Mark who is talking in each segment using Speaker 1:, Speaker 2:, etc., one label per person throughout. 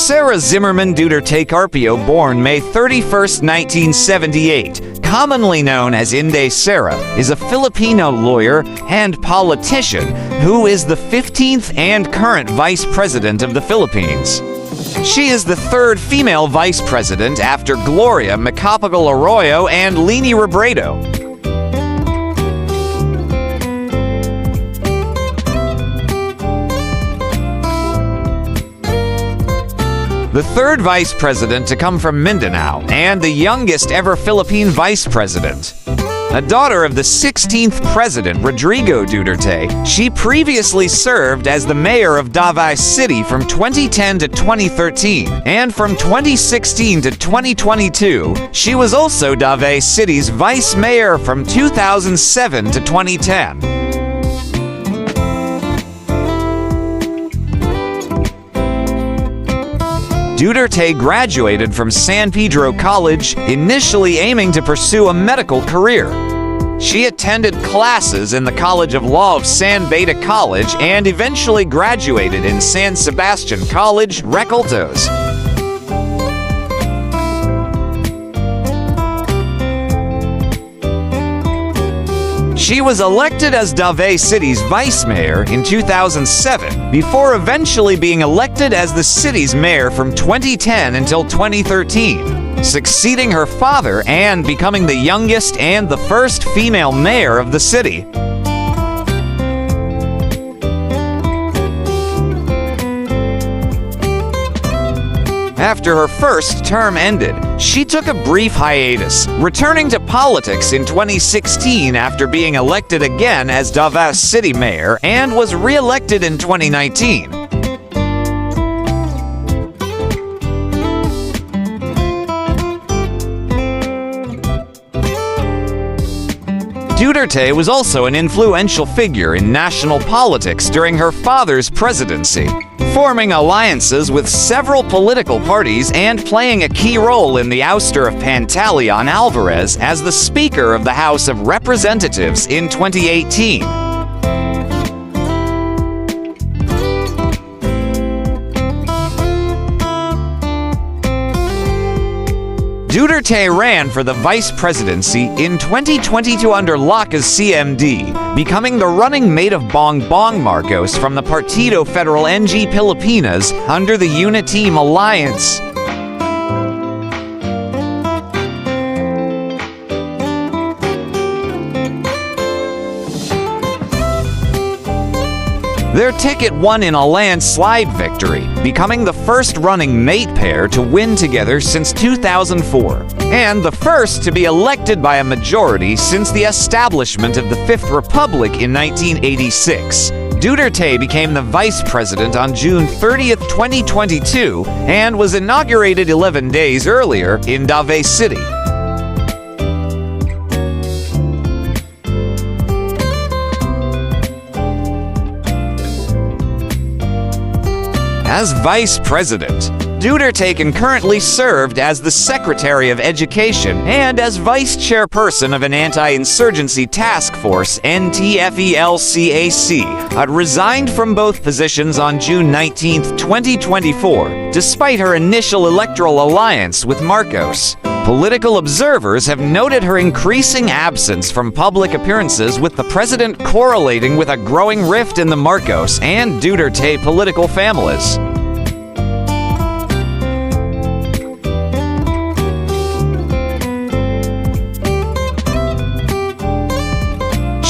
Speaker 1: Sara Zimmerman Duterte Carpio, born May 31, 1978, commonly known as Inday Sara, is a Filipino lawyer and politician who is the 15th and current Vice President of the Philippines. She is the third female vice president after Gloria Macapagal Arroyo and Leni Robredo. The third vice president to come from Mindanao, and the youngest ever Philippine vice president. A daughter of the 16th president, Rodrigo Duterte, she previously served as the mayor of Davao City from 2010 to 2013, and from 2016 to 2022, she was also Davao City's vice mayor from 2007 to 2010. Duterte graduated from San Pedro College, initially aiming to pursue a medical career. She attended classes in the College of Law of San Beda College and eventually graduated in San Sebastian College, Recoltos. She was elected as Davao City's vice mayor in 2007, before eventually being elected as the city's mayor from 2010 until 2013, succeeding her father and becoming the youngest and the first female mayor of the city. After her first term ended, she took a brief hiatus, returning to politics in 2016 after being elected again as Davao City Mayor and was re-elected in 2019. Duterte was also an influential figure in national politics during her father's presidency, forming alliances with several political parties and playing a key role in the ouster of Pantaleon Alvarez as the Speaker of the House of Representatives in 2018. Duterte ran for the vice presidency in 2022 under Laca's CMD, becoming the running mate of Bongbong Marcos from the Partido Federal NG Pilipinas under the Uniteam Alliance. Their ticket won in a landslide victory, becoming the first running mate pair to win together since 2004, and the first to be elected by a majority since the establishment of the Fifth Republic in 1986. Duterte became the vice president on June 30, 2022, and was inaugurated 11 days earlier in Davao City. As vice president, Duterte concurrently served as the Secretary of Education and as vice chairperson of an anti-insurgency task force, NTFELCAC, resigned from both positions on June 19, 2024, despite her initial electoral alliance with Marcos. Political observers have noted her increasing absence from public appearances, with the president correlating with a growing rift in the Marcos and Duterte political families.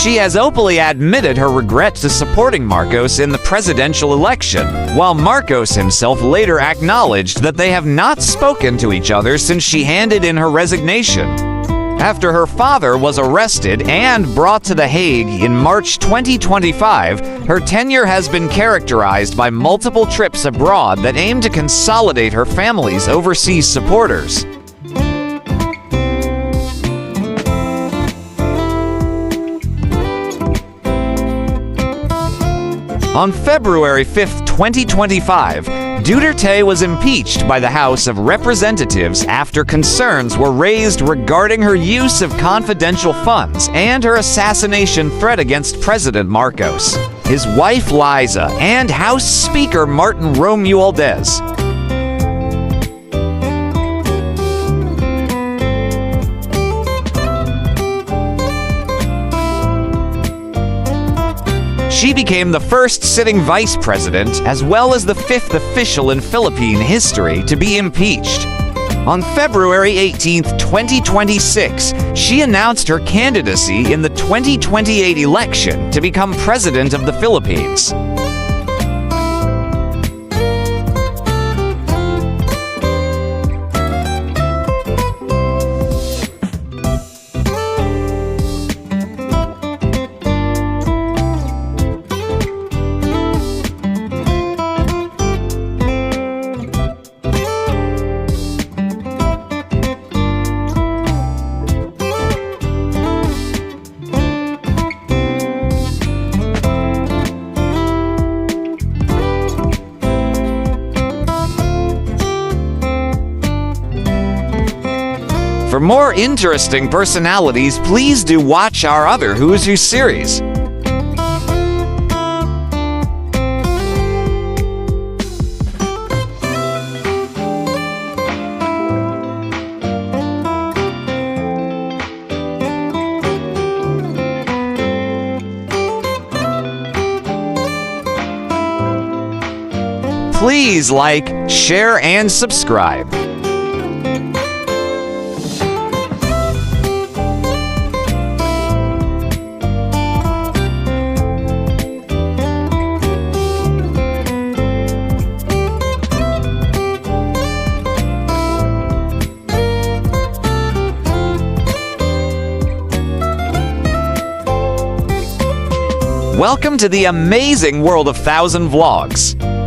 Speaker 1: She has openly admitted her regret to supporting Marcos in the presidential election, while Marcos himself later acknowledged that they have not spoken to each other since she handed in her resignation. After her father was arrested and brought to The Hague in March 2025, her tenure has been characterized by multiple trips abroad that aim to consolidate her family's overseas supporters. On February 5, 2025, Duterte was impeached by the House of Representatives after concerns were raised regarding her use of confidential funds and her assassination threat against President Marcos, his wife Liza, and House Speaker Martin Romualdez. She became the first sitting vice president, as well as the fifth official in Philippine history to be impeached. On February 18, 2026, she announced her candidacy in the 2028 election to become president of the Philippines. For more interesting personalities, please do watch our other Who's Who series. Please like, share, and subscribe. Welcome to the amazing world of 1000 Vlogs.